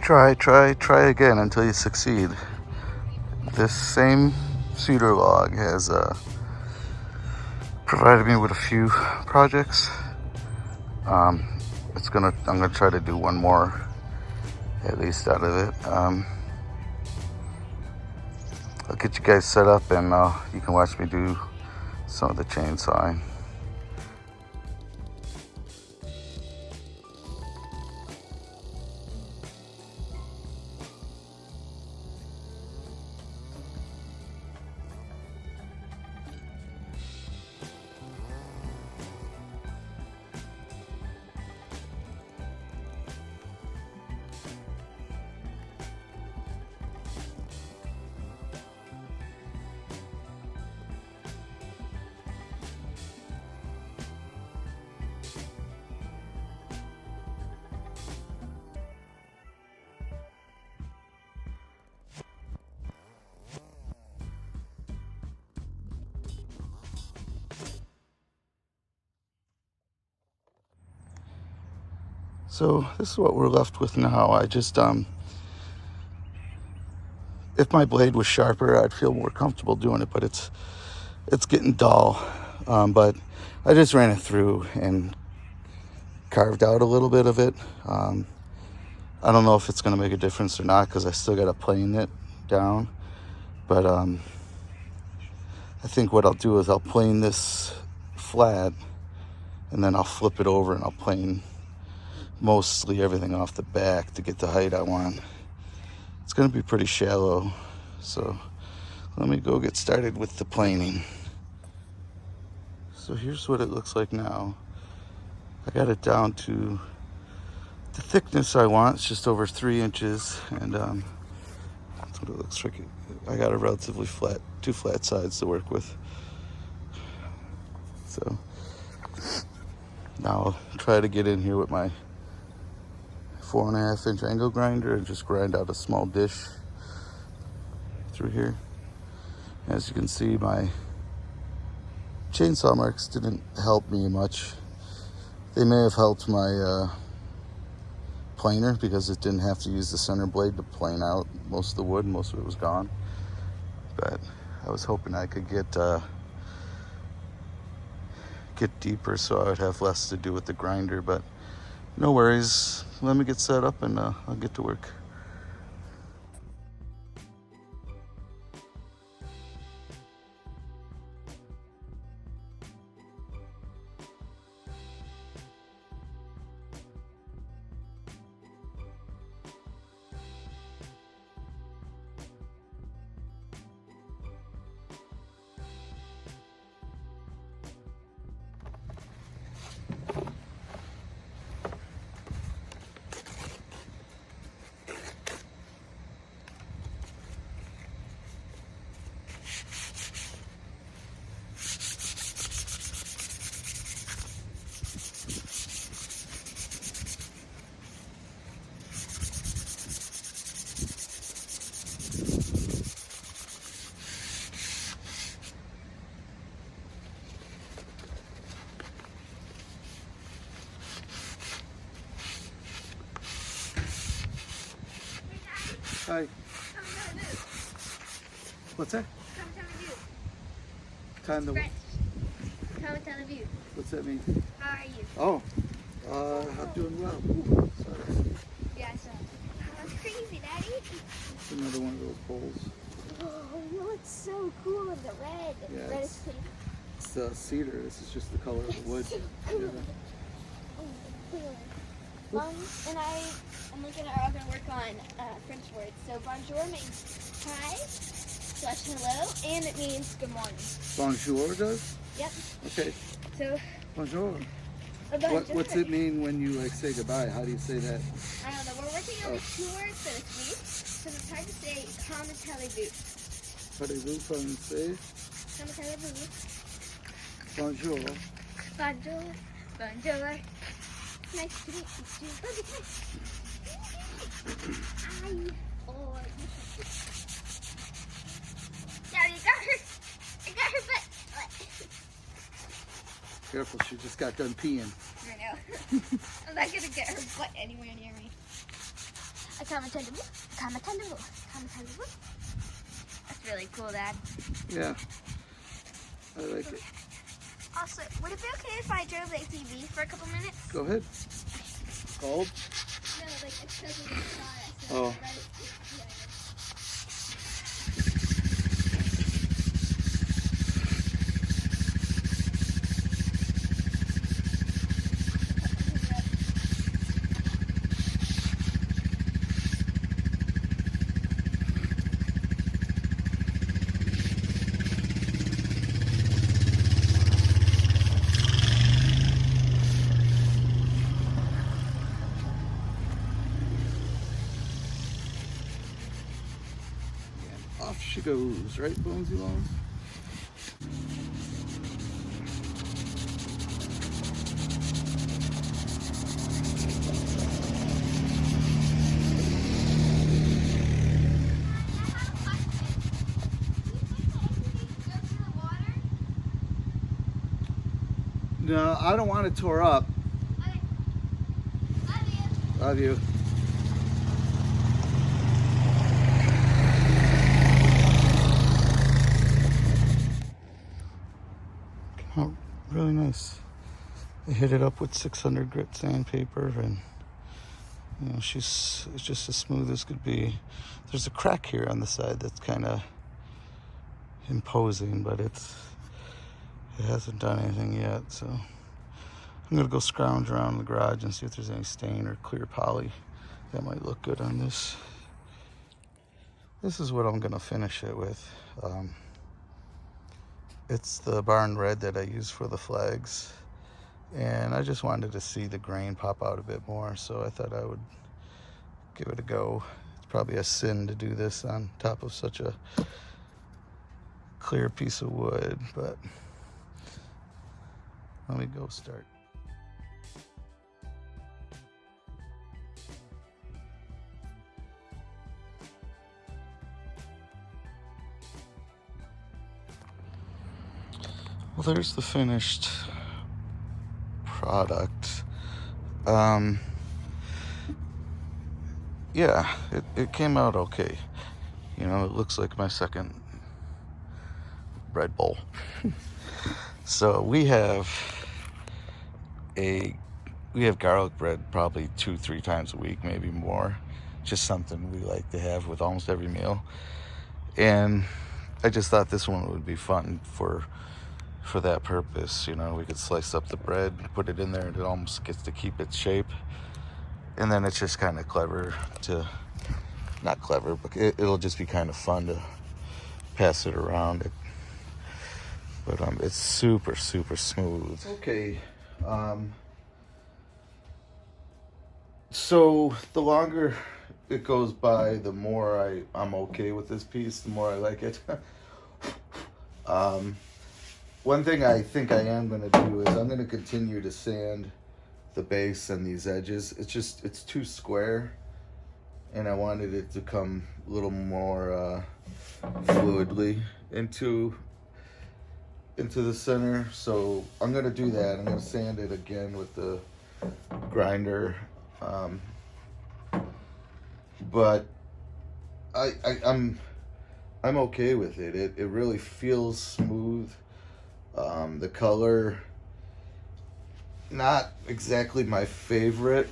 Try again until you succeed. This same cedar log has provided me with a few projects. I'm gonna try to do one more at least out of it. I'll get you guys set up and you can watch me do some of the chainsawing. So this is what we're left with now. I just, if my blade was sharper, I'd feel more comfortable doing it, but it's getting dull. But I just ran it through and carved out a little bit of it. I don't know if it's gonna make a difference or not because I still gotta plane it down. But I think what I'll do is I'll plane this flat and then I'll flip it over and I'll plane mostly everything off the back to get the height I want. It's going to be pretty shallow, so let me go get started with the planing. So here's what it looks like now. I got it down to the thickness I want. It's just over 3 inches, and that's what it looks like. I got a relatively flat, 2 flat sides to work with. So now I'll try to get in here with my 4.5 inch angle grinder and just grind out a small dish through here. As you can see, my chainsaw marks didn't help me much. They may have helped my planer because it didn't have to use the center blade to plane out most of the wood. Most of it was gone. But I was hoping I could get deeper so I would have less to do with the grinder, but no worries. Let me get set up and I'll get to work. Hi. What's that? Time to French. Come tell the view. What's that mean? How are you? Oh, I'm doing well. Ooh, sorry. Yeah, so. That's crazy, Daddy. It's another one of those poles. Whoa, looks so cool in the red. Yeah, Red is pink. It's cedar. This is just the color of the wood. So cool. Oh, cool. And I'm looking at our other work on French words. So bonjour means hi / hello, and it means good morning. Bonjour does? Yep. Okay. So. Bonjour. Bonjour. What's it mean when you say goodbye? How do you say that? I don't know. We're working on these 2 words that it's weak, so it's hard to say. Comment tell-vous. Parlez-vous français? Comment tell-vous. Bonjour. Bonjour. Bonjour. Nice to meet you. Hi. Oh, Daddy, it got her. It got her butt. Careful, she just got done peeing. I know. I'm not gonna get her butt anywhere near me. a commentator. That's really cool, Dad. Yeah, I like it. Also, would it be okay if I drove the ATV for a couple minutes? Go ahead. Cold? No, like it's because of the star. So Oh. right, yeah. Off she goes, right, Bonesy Bones? No, I don't want it tore up. Love you. Came out really nice. I hit it up with 600 grit sandpaper, and you know, it's just as smooth as could be. There's a crack here on the side that's kind of imposing, but it hasn't done anything yet. So I'm gonna go scrounge around the garage and see if there's any stain or clear poly that might look good on this. This is what I'm gonna finish it with. It's the barn red that I use for the flags, and I just wanted to see the grain pop out a bit more, so I thought I would give it a go. It's probably a sin to do this on top of such a clear piece of wood, but let me go start. Well, there's the finished product. Yeah, it came out okay. You know, it looks like my second bread bowl. So we have garlic bread probably 2-3 times a week, maybe more. Just something we like to have with almost every meal. And I just thought this one would be fun for that purpose. You know, we could slice up the bread, put it in there, and it almost gets to keep its shape. And then it's just kind of clever to, not clever, but it'll just be kind of fun to pass it around. But it's super, super smooth. Okay. So the longer it goes by, the more I'm okay with this piece, the more I like it. One thing I think I am going to do is I'm going to continue to sand the base and these edges. It's too square, and I wanted it to come a little more fluidly into the center. So I'm going to do that. I'm going to sand it again with the grinder. But I'm okay with it. It really feels smooth. The color, not exactly my favorite,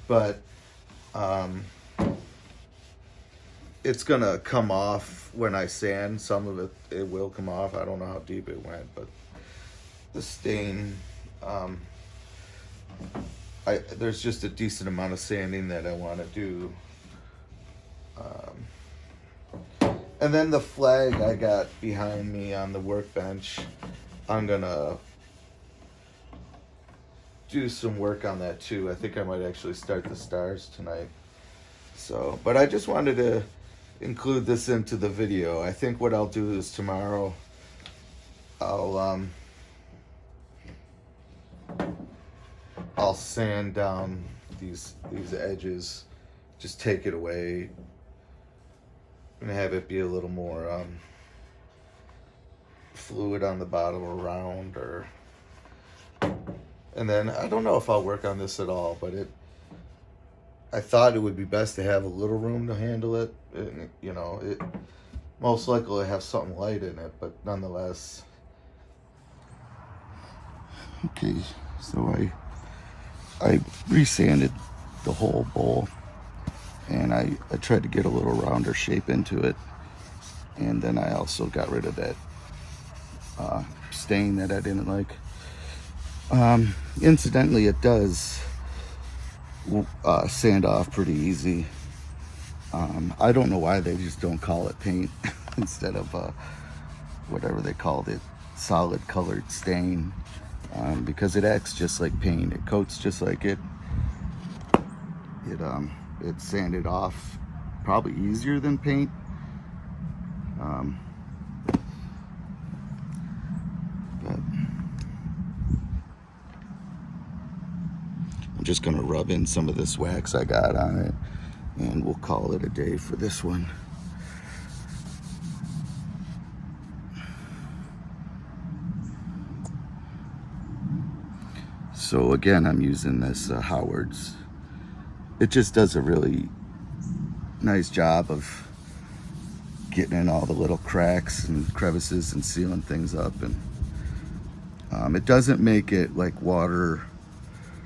but it's gonna come off when I sand. Some of it will come off. I don't know how deep it went, but the stain, there's just a decent amount of sanding that I want to do. And then the flag I got behind me on the workbench, I'm gonna do some work on that too. I think I might actually start the stars tonight. So, but I just wanted to include this into the video. I think what I'll do is tomorrow I'll sand down these edges, just take it away, and have it be a little more fluid on the bottom or round, and then I don't know if I'll work on this at all, but I thought it would be best to have a little room to handle it. And, you know, it most likely have something light in it, but nonetheless. Okay, so I resanded the whole bowl, and I tried to get a little rounder shape into it, and then I also got rid of that stain that I didn't like. Incidentally, it does sand off pretty easy. I don't know why they just don't call it paint instead of whatever they called it, solid colored stain, because it acts just like paint. It coats just like it. It sanded off probably easier than paint. But I'm just gonna rub in some of this wax I got on it, and we'll call it a day for this one. So again, I'm using this Howard's. It just does a really nice job of getting in all the little cracks and crevices and sealing things up. And it doesn't make it like water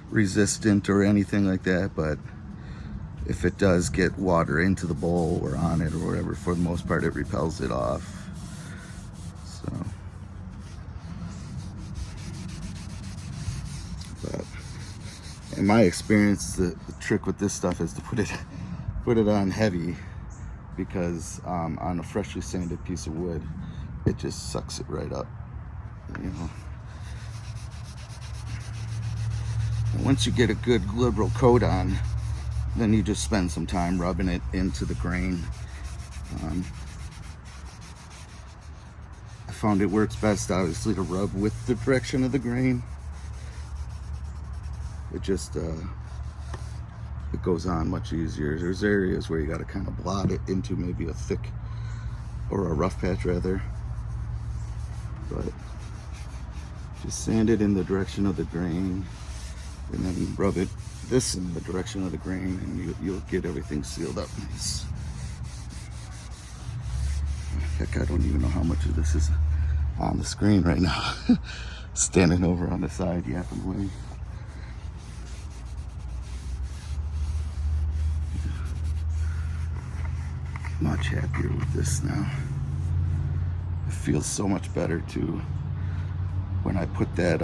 resistant or anything like that, but if it does get water into the bowl or on it or whatever, for the most part it repels it off. So, but in my experience, the trick with this stuff is to put it on heavy, because on a freshly sanded piece of wood, it just sucks it right up, you know. And once you get a good liberal coat on, then you just spend some time rubbing it into the grain. I found it works best, obviously, to rub with the direction of the grain. It just it goes on much easier. There's areas where you got to kind of blot it into maybe a thick or a rough patch rather, but just sand it in the direction of the grain, and then rub it this in the direction of the grain, and you'll get everything sealed up nice. Heck, I don't even know how much of this is on the screen right now. Standing over on the side yapping away. Much happier with this now. It feels so much better too. When I put that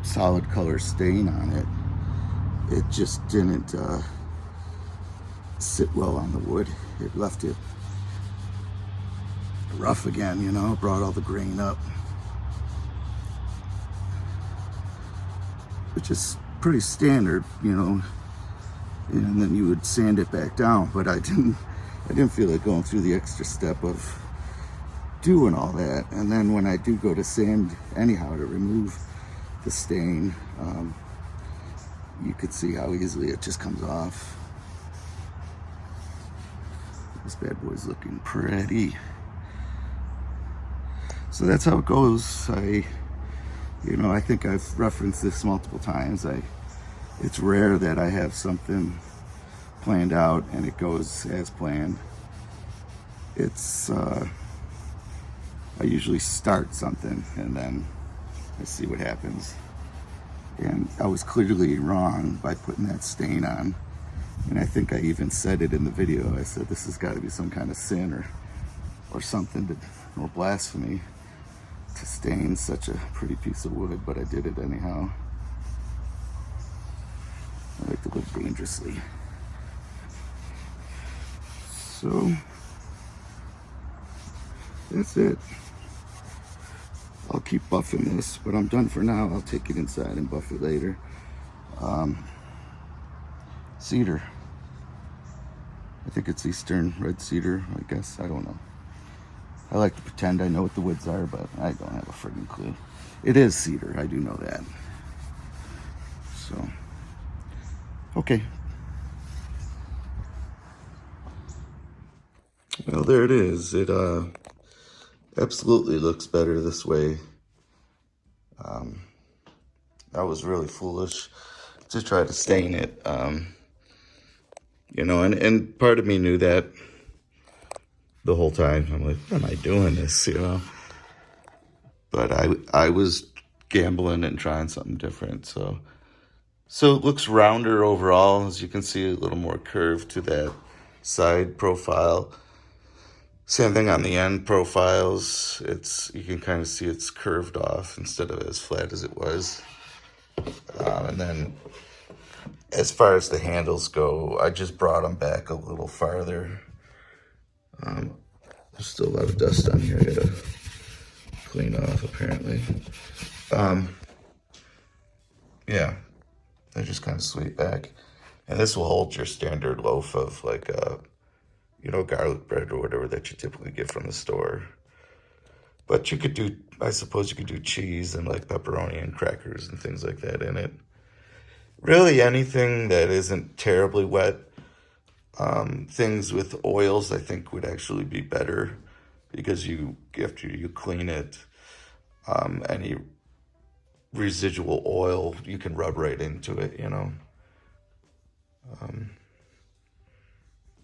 solid color stain on it, it just didn't sit well on the wood. It left it rough again, you know, brought all the grain up, which is pretty standard, you know. And then you would sand it back down, but I didn't feel like going through the extra step of doing all that. And then when I do go to sand anyhow to remove the stain, you could see how easily it just comes off. This bad boy's looking pretty. So that's how it goes. I think I've referenced this multiple times. It's rare that I have something planned out and it goes as planned. I usually start something and then I see what happens. And I was clearly wrong by putting that stain on. And I think I even said it in the video. I said this has got to be some kind of sin or something, or blasphemy, to stain such a pretty piece of wood, but I did it anyhow. I like to live dangerously. So that's it. I'll keep buffing this, but I'm done for now. I'll take it inside and buff it later. Cedar. I think it's Eastern red cedar, I guess. I don't know. I like to pretend I know what the woods are, but I don't have a friggin' clue. It is cedar, I do know that. So, okay. Well, there it is. It absolutely looks better this way. I was really foolish to try to stain it. You know, and part of me knew that the whole time. I'm like, why am I doing this? You know, but I was gambling and trying something different. So it looks rounder overall. As you can see, a little more curve to that side profile. Same thing on the end profiles. You can kind of see it's curved off instead of as flat as it was. And then as far as the handles go, I just brought them back a little farther. There's still a lot of dust on here I gotta clean off apparently. Yeah, they're just kind of sweet back. And this will hold your standard loaf of like, you know, garlic bread or whatever that you typically get from the store. But you could do, I suppose you could do cheese and like pepperoni and crackers and things like that in it. Really anything that isn't terribly wet. Things with oils I think would actually be better because after you clean it, any residual oil you can rub right into it, you know.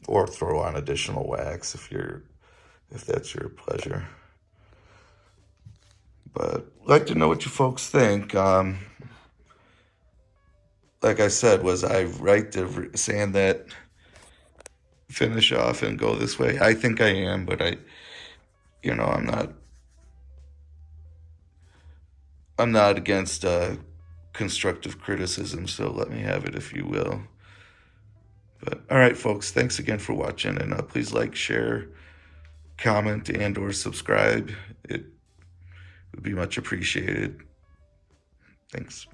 Or throw on additional wax if that's your pleasure. But I'd like to know what you folks think. Like I said, was I right to sand that finish off and go this way? I think I am, but you know, I'm not against constructive criticism, so let me have it if you will. But all right, folks, thanks again for watching, and please like, share, comment, and or subscribe. It would be much appreciated. Thanks.